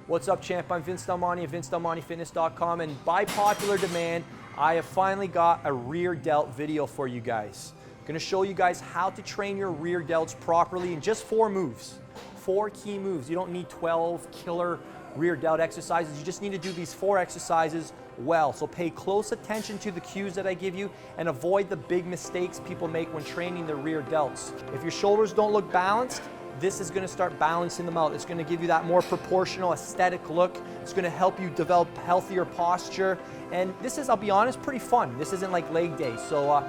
What's up, champ? I'm Vince Del Monte of VinceDelMonteFitness.com, and by popular demand, I have finally got a rear delt video for you guys. I'm going to show you guys how to train your rear delts properly in just 4 moves. 4 key moves. You don't need 12 killer rear delt exercises. You just need to do these 4 exercises well. So pay close attention to the cues that I give you and avoid the big mistakes people make when training their rear delts. If your shoulders don't look balanced, this is going to start balancing them out. It's going to give you that more proportional aesthetic look. It's going to help you develop healthier posture. And this is, I'll be honest, pretty fun. This isn't like leg day. So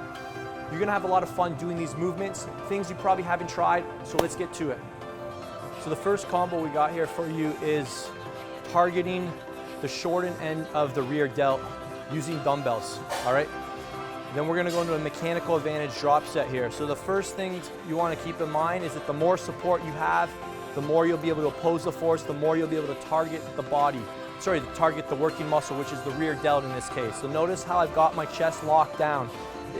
you're going to have a lot of fun doing these movements, things you probably haven't tried. So let's get to it. So the first combo we got here for you is targeting the shortened end of the rear delt using dumbbells, all right? Then we're gonna go into a mechanical advantage drop set here. So the first thing you wanna keep in mind is that the more support you have, the more you'll be able to oppose the force, the more you'll be able to target the body. Target the working muscle, which is the rear delt in this case. So notice how I've got my chest locked down.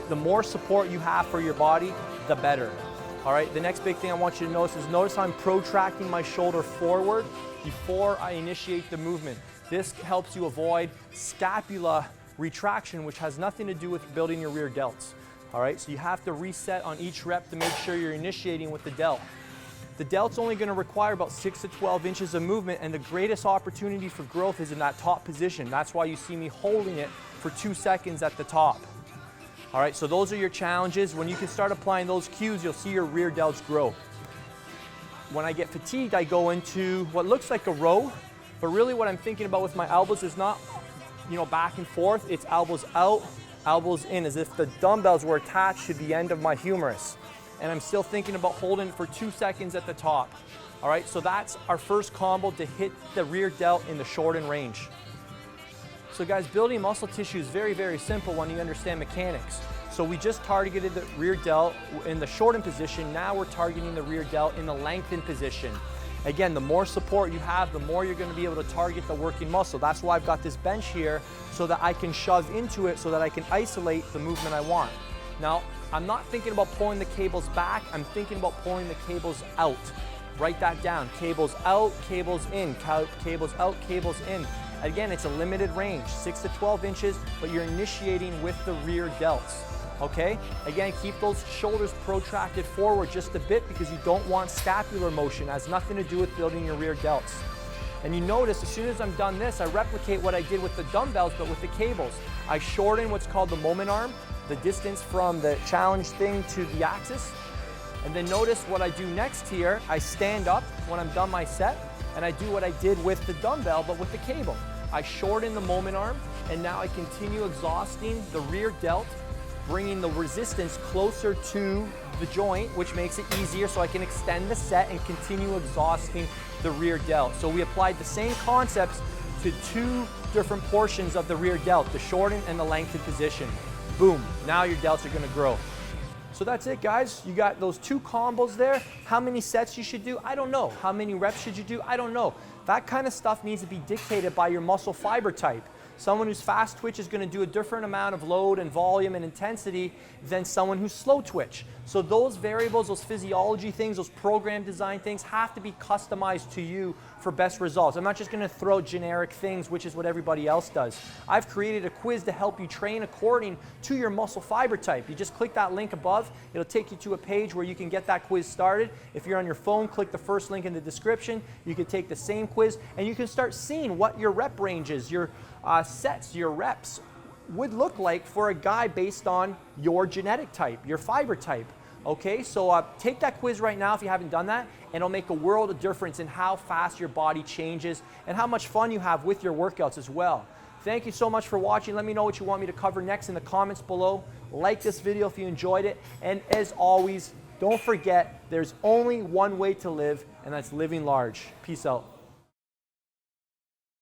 The more support you have for your body, the better. All right, the next big thing I want you to notice is how I'm protracting my shoulder forward before I initiate the movement. This helps you avoid scapula retraction, which has nothing to do with building your rear delts. All right, so you have to reset on each rep to make sure you're initiating with the delt. The delt's only going to require about 6 to 12 inches of movement, and the greatest opportunity for growth is in that top position. That's why you see me holding it for 2 seconds at the top. All right, so those are your challenges. When you can start applying those cues, you'll see your rear delts grow. When I get fatigued, I go into what looks like a row, but really what I'm thinking about with my elbows is not, back and forth. It's elbows out, elbows in, as if the dumbbells were attached to the end of my humerus. And I'm still thinking about holding it for 2 seconds at the top. All right, so that's our first combo to hit the rear delt in the shortened range. So guys, building muscle tissue is very, very simple when you understand mechanics. So we just targeted the rear delt in the shortened position. Now we're targeting the rear delt in the lengthened position. Again, the more support you have, the more you're going to be able to target the working muscle. That's why I've got this bench here, so that I can shove into it, so that I can isolate the movement I want. Now, I'm not thinking about pulling the cables back. I'm thinking about pulling the cables out. Write that down. Cables out, cables in, cables out, cables in. Again, it's a limited range, 6 to 12 inches, but you're initiating with the rear delts. Okay? Again, keep those shoulders protracted forward just a bit, because you don't want scapular motion. It has nothing to do with building your rear delts. And you notice as soon as I'm done this, I replicate what I did with the dumbbells, but with the cables. I shorten what's called the moment arm, the distance from the challenge thing to the axis. And then notice what I do next here. I stand up when I'm done my set, and I do what I did with the dumbbell, but with the cable. I shorten the moment arm, and now I continue exhausting the rear delt, bringing the resistance closer to the joint, which makes it easier so I can extend the set and continue exhausting the rear delt. So we applied the same concepts to 2 different portions of the rear delt, the shortened and the lengthened position. Boom, now your delts are gonna grow. So that's it, guys. You got those 2 combos there. How many sets you should do? I don't know. How many reps should you do? I don't know. That kind of stuff needs to be dictated by your muscle fiber type. Someone who's fast twitch is going to do a different amount of load and volume and intensity than someone who's slow twitch. So those variables, those physiology things, those program design things have to be customized to you for best results. I'm not just going to throw generic things, which is what everybody else does. I've created a quiz to help you train according to your muscle fiber type. You just click that link above. It'll take you to a page where you can get that quiz started. If you're on your phone, click the first link in the description. You can take the same quiz, and you can start seeing what your rep ranges, your sets, your reps would look like for a guy based on your genetic type, your fiber type. Okay, so take that quiz right now if you haven't done that, and it'll make a world of difference in how fast your body changes and how much fun you have with your workouts as well. Thank you so much for watching. Let me know what you want me to cover next in the comments below. Like this video if you enjoyed it, and as always, don't forget, there's only one way to live, and that's living large. Peace out.